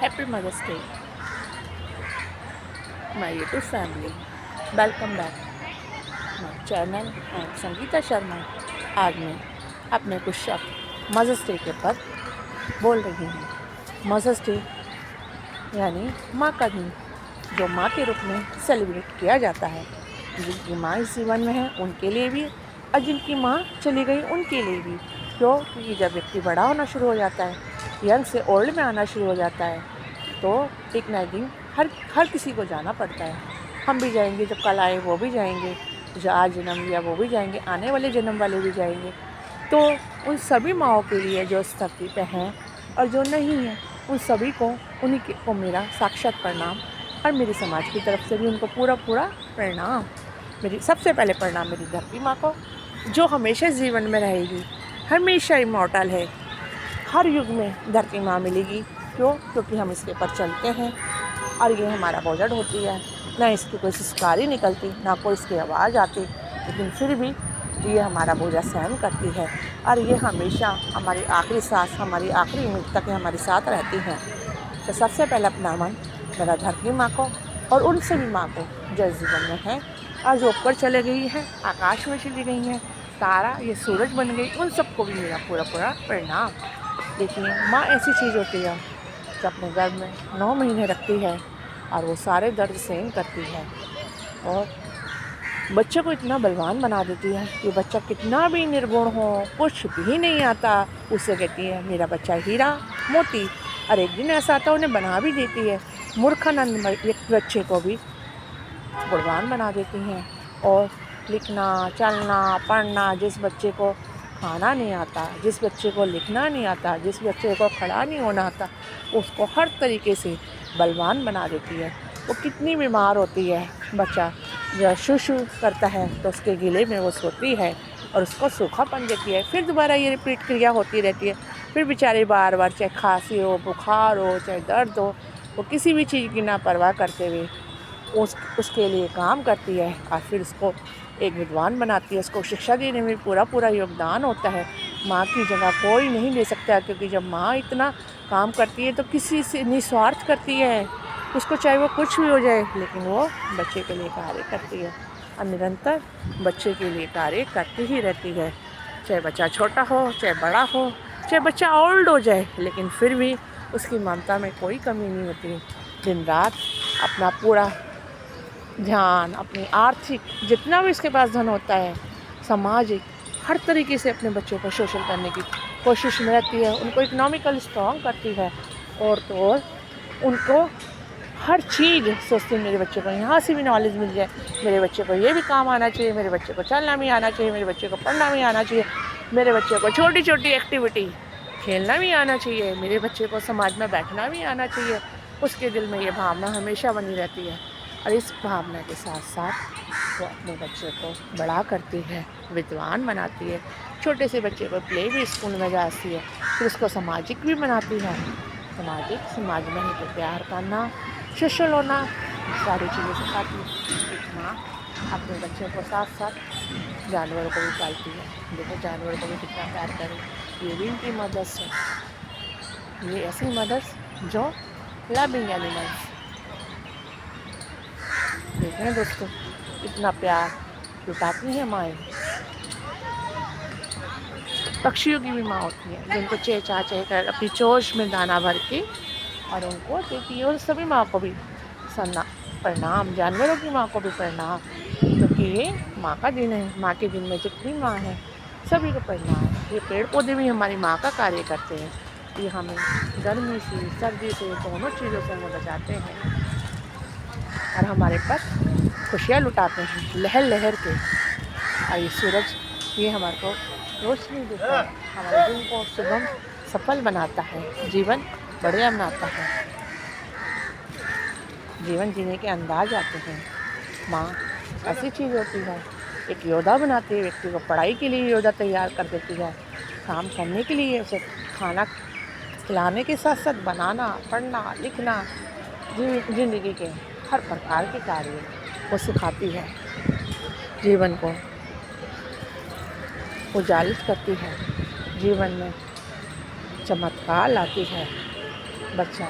Happy Mother's Day, my YouTube family. Welcome back my channel. I am Sangeeta Sharma. आज मैं अपने कुछ शब्द मदर्स डे के पर बोल रही हूँ। मदर्स डे यानी माँ का दिन, जो माँ के रूप में सेलिब्रेट किया जाता है। जिनकी माँ इस जीवन में है उनके लिए भी, और जिनकी माँ चली गई उनके लिए भी। क्यों? क्योंकि जब व्यक्ति बड़ा होना शुरू हो जाता है, यंग से ओल्ड में आना शुरू हो जाता है, तो एक ना एक दिन हर किसी को जाना पड़ता है। हम भी जाएंगे, जब कल आए वो भी जाएंगे, जो आज जन्म लिया वो भी जाएंगे, आने वाले जन्म वाले भी जाएंगे। तो उन सभी माँओं के लिए जो इस धरती पे हैं और जो नहीं हैं, उन सभी को को मेरा साक्षात प्रणाम, और मेरी समाज की तरफ से भी उनको पूरा प्रणाम। मेरी सबसे पहले प्रणाम मेरी धरती माँ को, जो हमेशा जीवन में रहेगी, हमेशा इमॉर्टल है। हर युग में धरती माँ मिलेगी। क्यों? क्योंकि हम इसके पर चलते हैं और ये हमारा बोझड़ होती है। ना इसकी कोई सिसकारी निकलती, ना कोई इसकी आवाज़ आती, लेकिन फिर भी ये हमारा बोझा सहन करती है, और ये हमेशा हमारी आखिरी सांस, हमारी आखिरी मिनट तक हमारे साथ रहती हैं। तो सबसे पहला नमन मेरा धरती माँ को और उन सभी माँ को जो इस जीवन में है और जो ऊपर चले गई हैं, आकाश में चली गई हैं, तारा ये सूरज बन गई, उन सबको भी मेरा पूरा प्रणाम। देखिए, माँ ऐसी चीज़ होती है जो अपने गर्भ में 9 महीने रखती है और वो सारे दर्द सहन करती है, और बच्चे को इतना बलवान बना देती है कि बच्चा कितना भी निर्गुण हो, कुछ भी नहीं आता, उससे कहती है मेरा बच्चा हीरा मोती। और एक दिन ऐसा आता उन्हें बना भी देती है। मूर्खानंद एक बच्चे को भी गुणवान बना देती हैं। और लिखना, चलना, पढ़ना, जिस बच्चे को खाना नहीं आता, जिस बच्चे को लिखना नहीं आता, जिस बच्चे को खड़ा नहीं होना आता, उसको हर तरीके से बलवान बना देती है। वो कितनी बीमार होती है, बच्चा जब शू करता है तो उसके गले में वो सोती है और उसको सूखापन देती है। फिर दोबारा ये रिपीट क्रिया होती रहती है। फिर बेचारे बार बार, चाहे खांसी हो, बुखार हो, चाहे दर्द हो, वो किसी भी चीज़ की ना परवाह करते हुए उसके लिए काम करती है, और फिर उसको एक विद्वान बनाती है। उसको शिक्षा देने में पूरा योगदान होता है। माँ की जगह कोई नहीं ले सकता, क्योंकि जब माँ इतना काम करती है तो किसी से निस्वार्थ करती है। उसको चाहे वो कुछ भी हो जाए, लेकिन वो बच्चे के लिए कार्य करती है, और निरंतर बच्चे के लिए कार्य करती ही रहती है। चाहे बच्चा छोटा हो, चाहे बड़ा हो, चाहे बच्चा ओल्ड हो जाए, लेकिन फिर भी उसकी ममता में कोई कमी नहीं होती। दिन रात अपना पूरा ध्यान, अपनी आर्थिक, जितना भी इसके पास धन होता है, सामाजिक, हर तरीके से अपने बच्चों को शोषण करने की कोशिश में रहती है। उनको इकोनॉमिकल स्ट्रॉन्ग करती है, और तो और उनको हर चीज़ सोचती है मेरे बच्चे को यहाँ से भी नॉलेज मिल जाए, मेरे बच्चे को ये भी काम आना चाहिए, मेरे बच्चे को चलना भी आना चाहिए, मेरे बच्चे को पढ़ना भी आना चाहिए, मेरे बच्चे को छोटी छोटी एक्टिविटी खेलना भी आना चाहिए, मेरे बच्चे को समाज में बैठना भी आना चाहिए। उसके दिल में ये भावना हमेशा बनी रहती है, और इस भावना के साथ साथ वो अपने बच्चे को बड़ा करती है, विद्वान बनाती है। छोटे से बच्चे को प्ले भी स्कूल में जाती है, फिर उसको सामाजिक भी बनाती है। समाज में ही तो प्यार करना, सोशल होना, सारी चीज़ें सिखाती है। एक माँ अपने बच्चों को साथ साथ जानवरों को भी पालती है। देखो जानवरों को भी कितना प्यार करें, ये भी इनकी मदर्स है। ये ऐसी मदर्स जो लविंग एनिमल्स। देख रहे दोस्तों, इतना प्यार लुटाती हैं माएँ। पक्षियों की भी माँ होती है, जिनको चेचा कर अपनी चोंच में दाना भर के और उनको देती है। और सभी माँ को भी प्रणाम, जानवरों की माँ को भी प्रणाम, क्योंकि ये माँ का दिन है। माँ के दिन में जितनी माँ है सभी को प्रणाम। ये पेड़ पौधे भी हमारी माँ का कार्य करते हैं। ये हमें गर्मी से, सर्दी से, दोनों चीज़ों से हमें बचाते हैं, और हमारे पर खुशियाँ लुटाते हैं लहर लहर के। और ये सूरज, ये हमारे को रोशनी देता है, हमारे दिन को सुगम सफल बनाता है, जीवन बढ़िया बनाता है, जीवन जीने के अंदाज आते हैं। माँ ऐसी चीज़ होती है, एक योद्धा बनाती है व्यक्ति को। पढ़ाई के लिए योद्धा तैयार कर देती है, काम करने के लिए उसे खाना खिलाने के साथ साथ बनाना, पढ़ना, लिखना, जिंदगी के हर प्रकार के कार्य वो सिखाती है। जीवन को उजालित करती है, जीवन में चमत्कार लाती है। बच्चा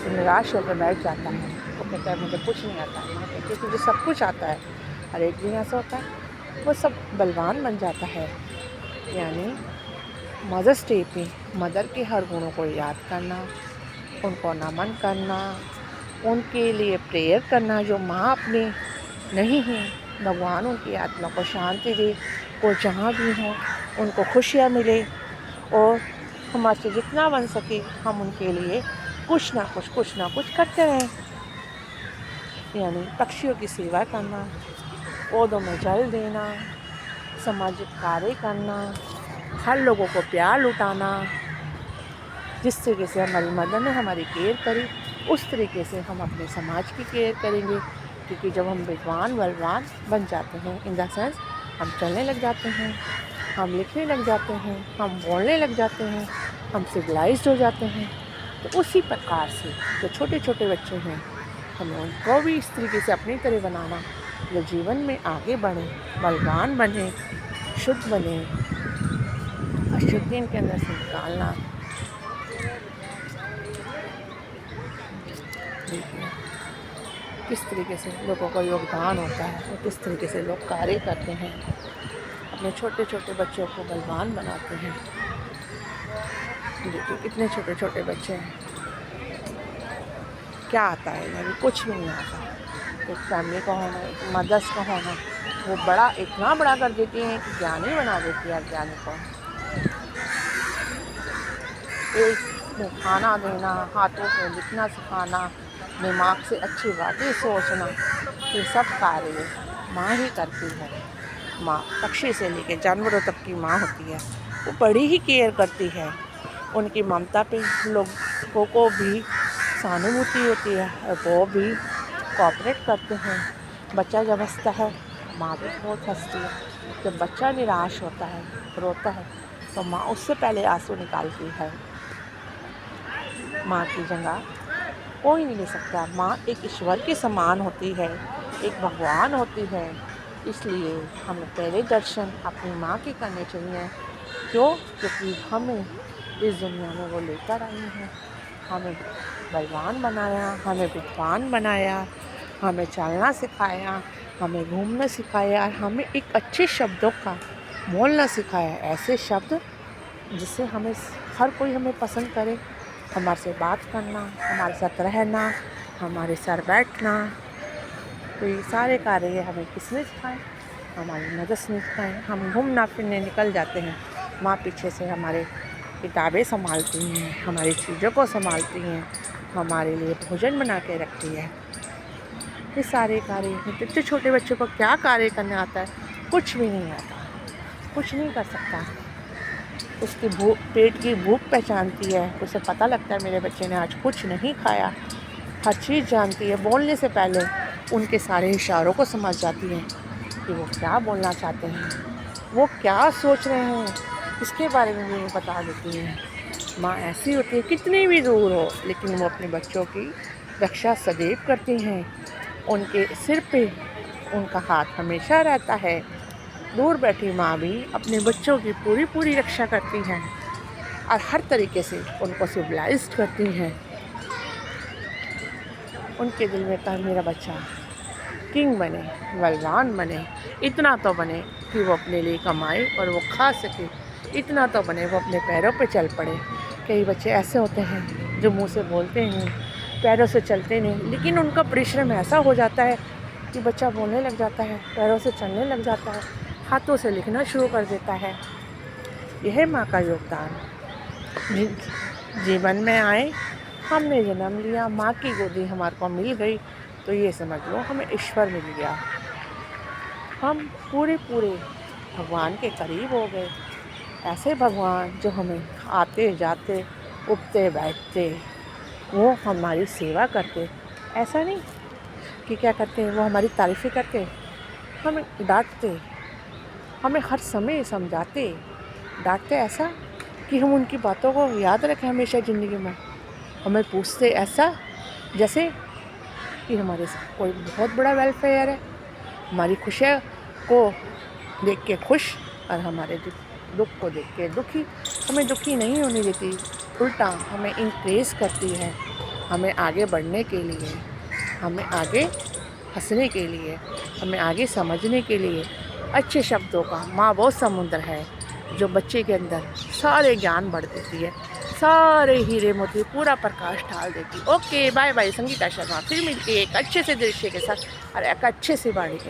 तो निराश होकर बैठ जाता है। वो कहता है मुझे कुछ नहीं आता है। माँ कहती है तुझे सब कुछ आता है। और एक दिन ऐसा होता है वो सब बलवान बन जाता है। यानी मदर्स डे पे मदर के हर गुणों को याद करना, उनको नमन करना, उनके लिए प्रेयर करना। जो माँ अपनी नहीं है, भगवान उनकी आत्मा को शांति दे, वो जहाँ भी हों उनको खुशियाँ मिले, और हमारे जितना बन सके हम उनके लिए कुछ ना कुछ करते रहें। यानी पक्षियों की सेवा करना, पौधों में जल देना, सामाजिक कार्य करना, हर लोगों को प्यार लुटाना। जिस तरीके से हमारी मदर ने हमारी केयर करी, उस तरीके से हम अपने समाज की केयर करेंगे। क्योंकि जब हम विद्वान बलवान बन जाते हैं, इन द सेंस हम चलने लग जाते हैं, हम लिखने लग जाते हैं, हम बोलने लग जाते हैं, हम सिविलाइज्ड हो जाते हैं, तो उसी प्रकार से जो छोटे छोटे बच्चे हैं हमें उनको भी इस तरीके से अपनी तरह बनाना, जो जीवन में आगे बढ़ें, बलवान बने, शुद्ध बने, अशुद्धि इनके अंदर से निकालना। देखिए किस तरीके से लोगों का योगदान होता है और किस तरीके से लोग कार्य करते हैं, अपने छोटे छोटे बच्चों को बलवान बनाते हैं। देखिए कितने छोटे छोटे बच्चे हैं, क्या आता है इन्हें, कुछ भी नहीं आता। एक फैमिली का होना, एक मदर्स का होना, वो बड़ा इतना बड़ा कर देती हैं कि ज्ञानी बना देती है अज्ञानी को। एक में खाना देना, हाथों से लिखना सिखाना, दिमाग से अच्छी बातें सोचना, ये सब कार्य माँ ही करती है। माँ पक्षी से लेकर जानवरों तक की माँ होती है, वो बड़ी ही केयर करती है। उनकी ममता पे लोगों को भी सहानुभूति होती है और वो भी कोऑपरेट करते हैं। बच्चा जब हंसता है माँ भी बहुत हंसती है। जब बच्चा निराश होता है, रोता है, तो माँ उससे पहले आंसू निकालती है। माँ की जगह कोई नहीं ले सकता। माँ एक ईश्वर के समान होती है, एक भगवान होती है। इसलिए हमें पहले दर्शन अपनी माँ के करने चाहिए। क्यों? क्योंकि हमें इस दुनिया में वो लेकर आई हैं, हमें बलवान बनाया, हमें विद्वान बनाया, हमें चलना सिखाया, हमें घूमना सिखाया, हमें एक अच्छे शब्दों का बोलना सिखाया। ऐसे शब्द जिससे हमें हर कोई हमें पसंद करे, हमारे से बात करना, हमारे साथ रहना, हमारे साथ बैठना। तो ये सारे कार्य हमें किसने सिखाए? हमारी मदद ने सिखाए। हम घूमना फिरने निकल जाते हैं, माँ पीछे से हमारे किताबें संभालती हैं, हमारी चीज़ों को संभालती हैं, हमारे लिए भोजन बना के रखती है। ये सारे कार्य इतने छोटे बच्चों को क्या कार्य करने आता है? कुछ भी नहीं आता, कुछ नहीं कर सकता। उसकी पेट की भूख पहचानती है, उसे पता लगता है मेरे बच्चे ने आज कुछ नहीं खाया। हर चीज़ जानती है, बोलने से पहले उनके सारे इशारों को समझ जाती है कि वो क्या बोलना चाहते हैं, वो क्या सोच रहे हैं, इसके बारे में भी वो बता देती है। माँ ऐसी होती है, कितनी भी दूर हो लेकिन वो अपने बच्चों की रक्षा सदैव करती हैं। उनके सिर पे उनका हाथ हमेशा रहता है। दूर बैठी माँ भी अपने बच्चों की पूरी रक्षा करती हैं और हर तरीके से उनको सिविलाइज्ड करती हैं। उनके दिल में था मेरा बच्चा किंग बने, बलवान बने, इतना तो बने कि वो अपने लिए कमाए और वो खा सके, इतना तो बने वो अपने पैरों पे चल पड़े। कई बच्चे ऐसे होते हैं जो मुंह से बोलते हैं, पैरों से चलते नहीं, लेकिन उनका परिश्रम ऐसा हो जाता है कि बच्चा बोलने लग जाता है, पैरों से चलने लग जाता है, हाथों से लिखना शुरू कर देता है। यह है माँ का योगदान। जीवन में आए, हमने जन्म लिया, माँ की गोदी हमारे को मिल गई, तो ये समझ लो हमें ईश्वर मिल गया। हम पूरे भगवान के करीब हो गए। ऐसे भगवान जो हमें आते जाते, उठते बैठते, वो हमारी सेवा करते। ऐसा नहीं कि क्या करते हैं, वो हमारी तारीफ़ें करते, हमें डांटते, हमें हर समय समझाते, डांटते ऐसा कि हम उनकी बातों को याद रखें हमेशा ज़िंदगी में। हमें पूछते ऐसा जैसे कि हमारे कोई बहुत बड़ा वेलफेयर है, हमारी खुशियाँ को देख के खुश और हमारे दुख को देख के दुखी। हमें दुखी नहीं होने देती, उल्टा हमें इंक्रेज करती है, हमें आगे बढ़ने के लिए, हमें आगे हंसने के लिए, हमें आगे समझने के लिए अच्छे शब्दों का माँ वो समुद्र है जो बच्चे के अंदर सारे ज्ञान भर देती है, सारे हीरे मोती पूरा प्रकाश डाल देती। Okay bye bye, Sangeeta Sharma. फिर मिलती है एक अच्छे से दृश्य के साथ और एक अच्छे से वाणी के